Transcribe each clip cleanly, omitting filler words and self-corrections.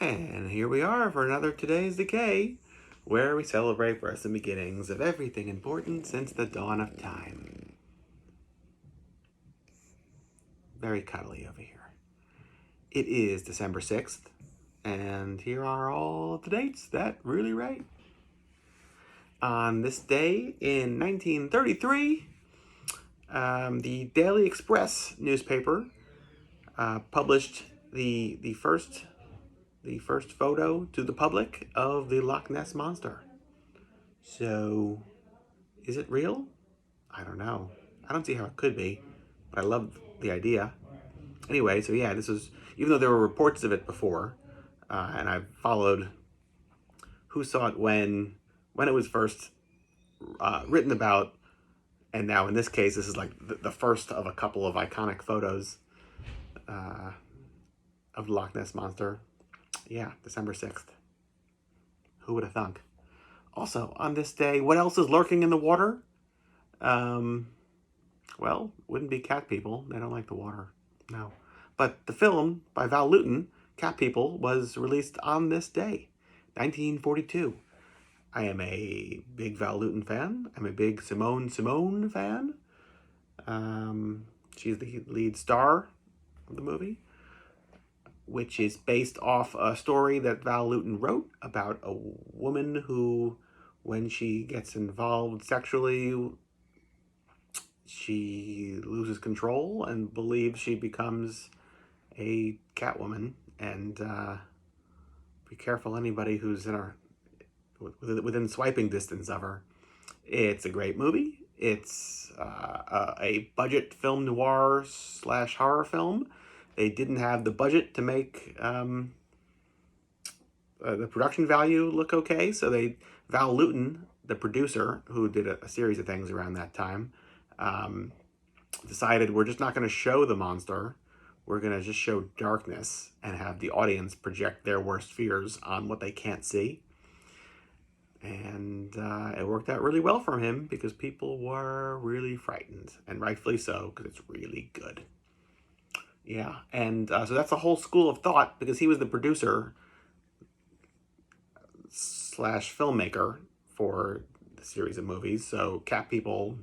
And here we are for another Today's Decay, where we celebrate births and beginnings of everything important since the dawn of time. Very cuddly over here. It is December 6th, and here are all of the dates that really rate. On this day in 1933, the Daily Express newspaper published the first photo to the public of the Loch Ness Monster. So, is it real? I don't know. I don't see how it could be, but I love the idea. Anyway, so yeah, this was, even though there were reports of it before, and I've followed who saw it when it was first written about, and now in this case, this is like the first of a couple of iconic photos of the Loch Ness Monster. Yeah, December 6th. Who would have thunk? Also, on this day, what else is lurking in the water? Well, wouldn't be cat people. They don't like the water. No. But the film by Val Lewton, Cat People, was released on this day, 1942. I am a big Val Lewton fan. I'm a big Simone fan. She's the lead star of the movie, which is based off a story that Val Lewton wrote about a woman who, when she gets involved sexually, she loses control and believes she becomes a Catwoman. And be careful anybody who's within swiping distance of her. It's a great movie. It's a budget film noir / horror film. They didn't have the budget to make the production value look okay, so Val Lewton, the producer, who did a series of things around that time, decided we're just not going to show the monster. We're going to just show darkness and have the audience project their worst fears on what they can't see. And it worked out really well for him because people were really frightened, and rightfully so, because it's really good. Yeah, and so that's a whole school of thought, because he was the producer / filmmaker for the series of movies. So Cat People,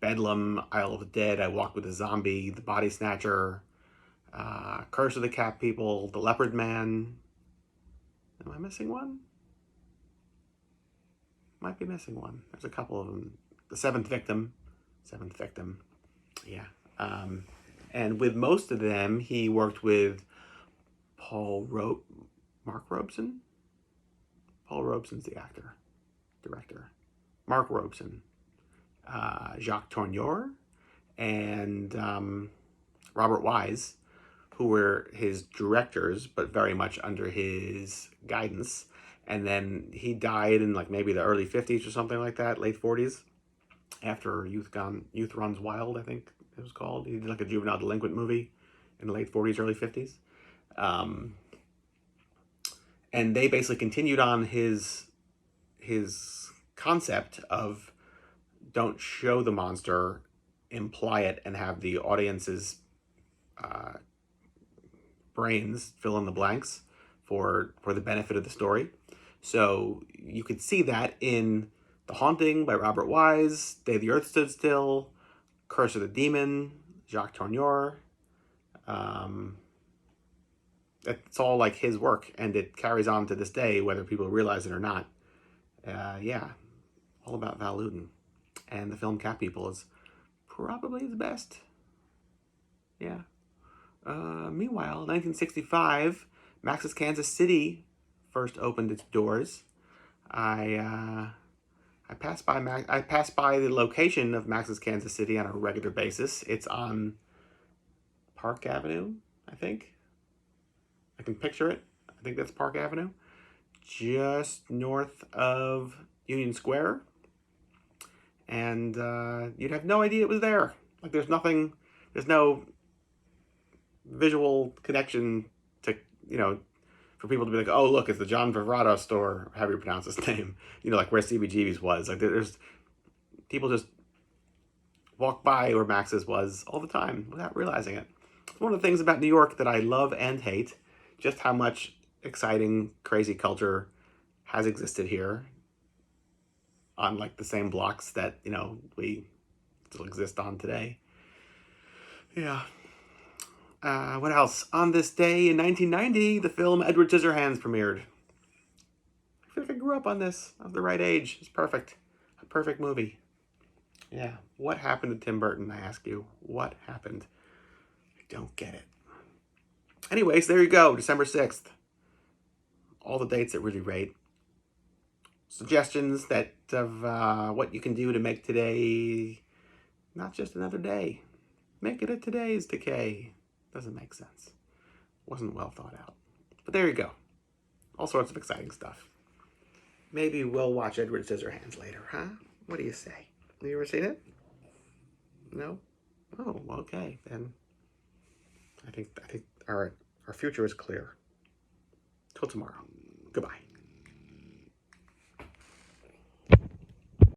Bedlam, Isle of the Dead, I Walked with a Zombie, The Body Snatcher, Curse of the Cat People, The Leopard Man. Am I missing one? Might be missing one. There's a couple of them. The Seventh Victim. Yeah. And with most of them, he worked with Mark Robeson? Paul Robeson's the director. Mark Robeson. Jacques Tourneur, and Robert Wise, who were his directors, but very much under his guidance. And then he died in like maybe the early 50s or something like that, late 40s, after Youth Runs Wild, I think it was called. He did like a juvenile delinquent movie in the late 40s, early 50s. And they basically continued on his concept of don't show the monster, imply it, and have the audience's brains fill in the blanks for the benefit of the story. So you could see that in The Haunting by Robert Wise, Day the Earth Stood Still, Curse of the Demon, Jacques Tourneur. It's all like his work, and it carries on to this day, whether people realize it or not. Yeah, all about Val Lewton. And the film Cat People is probably the best. Yeah. Meanwhile, 1965, Max's Kansas City first opened its doors. I passed by the location of Max's Kansas City on a regular basis. It's on Park Avenue, I think. I can picture it. I think that's Park Avenue. Just north of Union Square. And you'd have no idea it was there. Like, there's no visual connection to, for people to be like, oh, look, it's the John Vibrato store, however you pronounce his name, like where CBGB's was. Like, there's people just walk by where Max's was all the time without realizing it. It's one of the things about New York that I love and hate, just how much exciting, crazy culture has existed here on like the same blocks that, you know, we still exist on today. Yeah. What else? On this day in 1990, the film Edward Scissorhands premiered. I feel like I grew up on this. I was the right age. It's perfect. A perfect movie. Yeah. What happened to Tim Burton, I ask you? What happened? I don't get it. Anyways, there you go. December 6th. All the dates that really rate. Suggestions that of what you can do to make today not just another day. Make it a today's Decay. Doesn't make sense. Wasn't well thought out. But there you go. All sorts of exciting stuff. Maybe we'll watch Edward Scissorhands later, huh? What do you say? Have you ever seen it? No? Oh, okay. Then I think our future is clear. Till tomorrow. Goodbye.